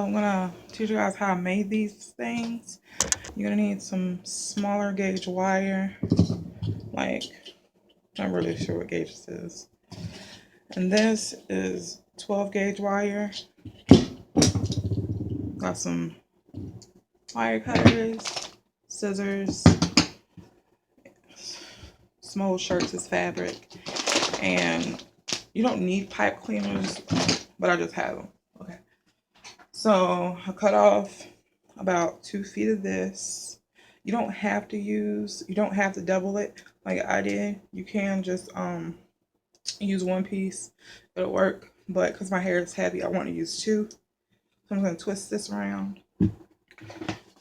I'm gonna teach you guys how I made these things. You're gonna need some smaller gauge wire, like, I'm not really sure what gauge this is. And this is 12 gauge wire. Got some wire cutters, scissors, some old shirts is fabric, and you don't need pipe cleaners, but I just have them. Okay. So I cut off about 2 feet of this. You don't have to double it like I did. You can just use one piece, it'll work. But because my hair is heavy, I want to use 2. So I'm going to twist this around.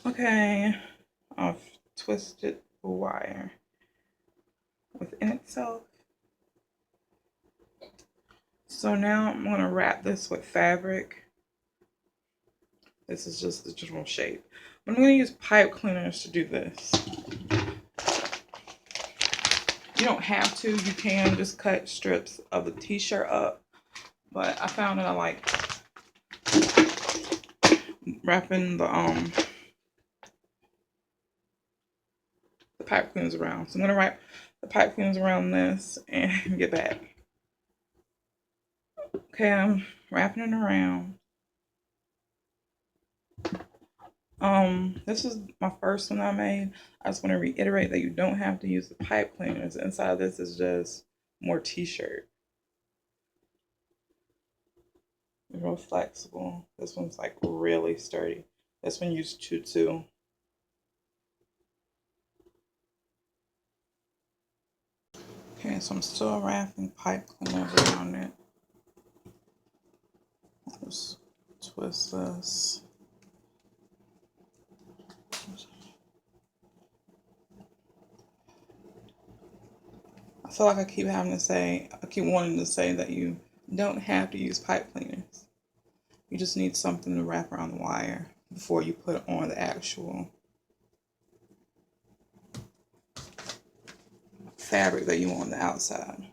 Okay, I've twisted the wire within itself. So now I'm going to wrap this with fabric. This is just the general shape. But I'm going to use pipe cleaners to do this. You don't have to. You can just cut strips of the t-shirt up. But I found that I like wrapping the pipe cleaners around. So I'm going to wrap the pipe cleaners around this and get back. Okay, I'm wrapping it around. This is my first one I made. I just want to reiterate that you don't have to use the pipe cleaners. Inside of this is just more t-shirt. It's real flexible. This one's like really sturdy. This one used tutu. Okay, so I'm still wrapping pipe cleaners around it. Just twist this. I feel like I keep wanting to say that you don't have to use pipe cleaners. You just need something to wrap around the wire before you put on the actual fabric that you want on the outside.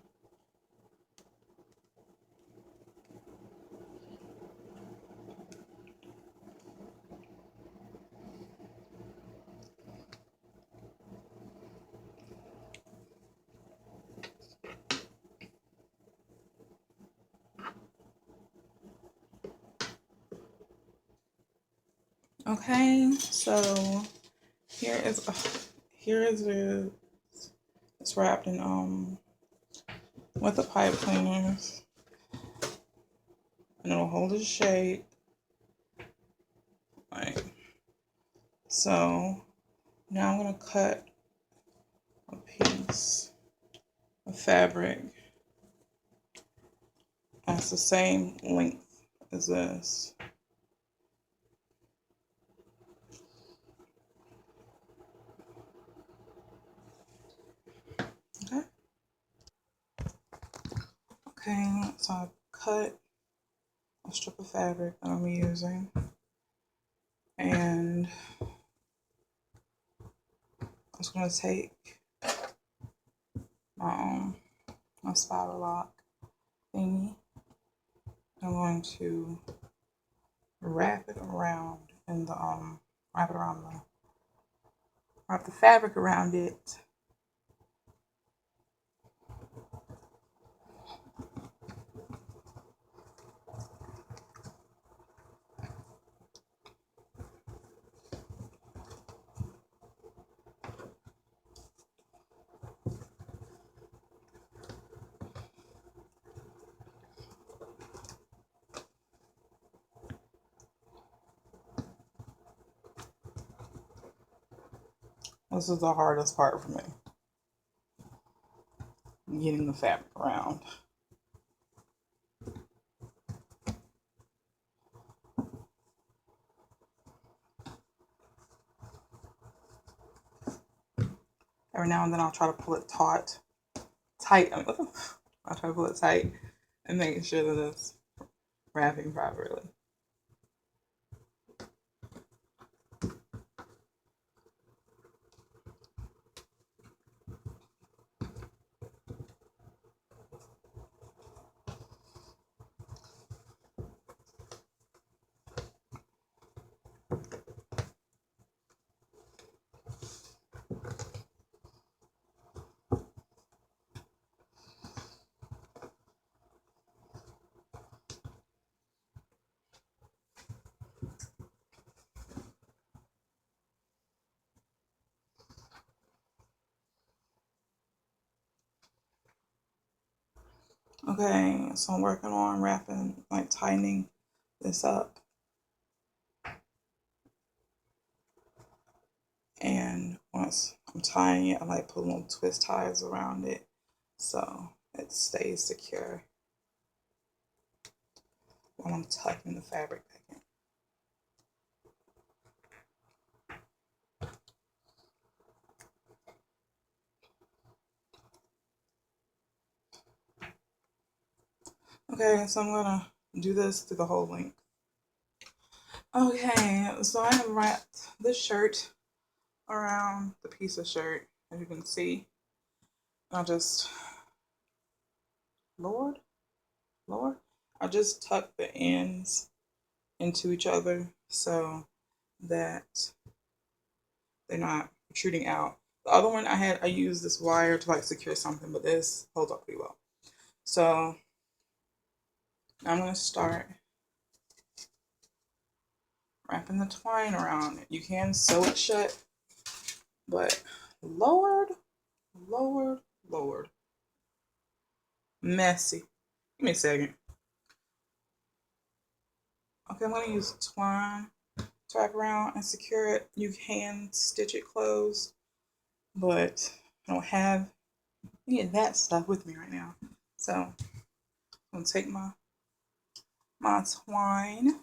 Okay, so here is it's wrapped in with the pipe cleaners, and it'll hold its shape. Right. So now I'm gonna cut a piece of fabric that's the same length as this. Okay. Okay, so I cut a strip of fabric that I'm using, and I'm just gonna take my Spiralock thingy. I'm going to wrap it around in the wrap the fabric around it. This is the hardest part for me, getting the fabric around. Every now and then I'll try to pull it tight. I'll try to pull it tight and making sure that it's wrapping properly. Okay, so I'm working on wrapping, like tightening this up. And once I'm tying it, I like put little twist ties around it so it stays secure while I'm tucking the fabric back in. Okay, so I'm gonna do this through the whole length. Okay, so I have wrapped this shirt around the piece of shirt, as you can see. I just, Lord, I just tuck the ends into each other so that they're not protruding out. The other one I used this wire to like secure something, but this holds up pretty well. So I'm gonna start wrapping the twine around it. You can sew it shut, but Lord, messy. Give me a second. Okay, I'm gonna use twine to wrap around and secure it. You can stitch it closed, but I don't have any of that stuff with me right now. So I'm gonna take my twine.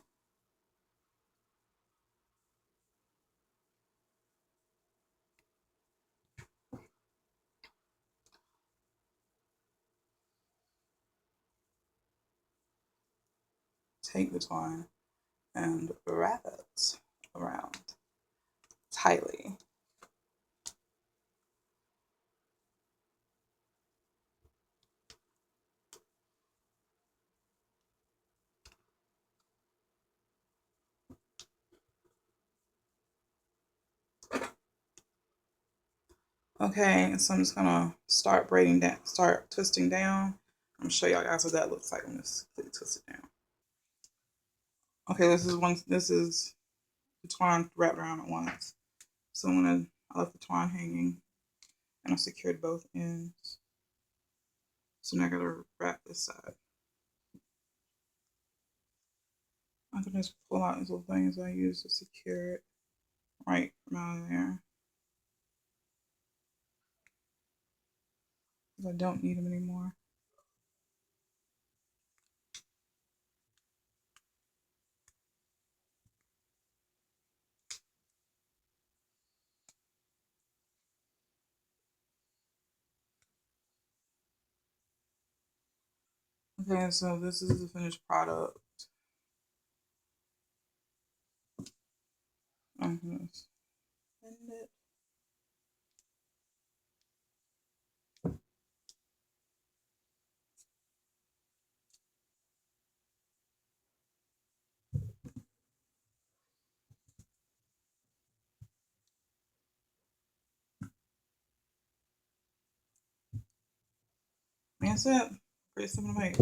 Take the twine and wrap it around tightly. Okay, so I'm just gonna start braiding down, start twisting down. I'm gonna show y'all guys what that looks like when it's completely twisted down. Okay, this is the twine wrapped around at once. So I left the twine hanging and I secured both ends. So now I gotta wrap this side. I can just pull out these little things I use to secure it right from out of there. Because I don't need them anymore. Okay, so this is the finished product. I'm gonna send it. That's it. Pretty simple to make.